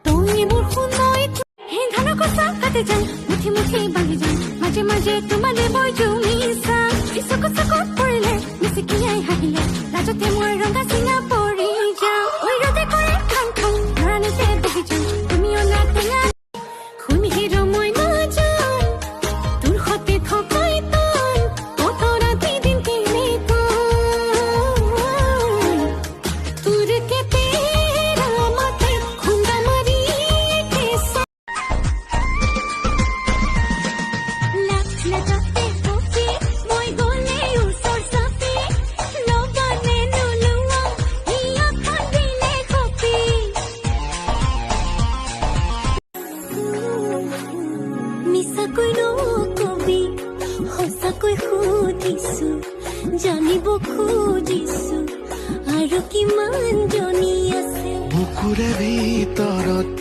তুমি মোৰ শুনই হে ধান কষা কাটে যাই মুঠি মুঠি বান্ধি যাই মাজে মাজে তোমালে মই জুমিছা চকু চকু পৰিলে মিচিকিয়াই হাঁহিলে লাজতে মই ৰঙা চিঙা পৰি যাওঁ ঐ ৰদে কৰে খাং খাং ধৰা নিচে বহি যাওঁ তুমিও না টেঙা শুন হিৰো মই নাজান তোৰ সতে থকাই তান কত ৰাতি দিন কেনে তোৰ কে তেৰা মাতে খুন্দা মাৰি কেঁচা लगाते होके মই গলে ওচৰ চাপি লগানে নুলুৱা হিয়া খান্দিলে কপি মিছাকৈ নকবি সঁচাকৈ সুধিছো জানিব খুজিছো আৰু কিমান জনী আছে বুকুৰে ভিতৰত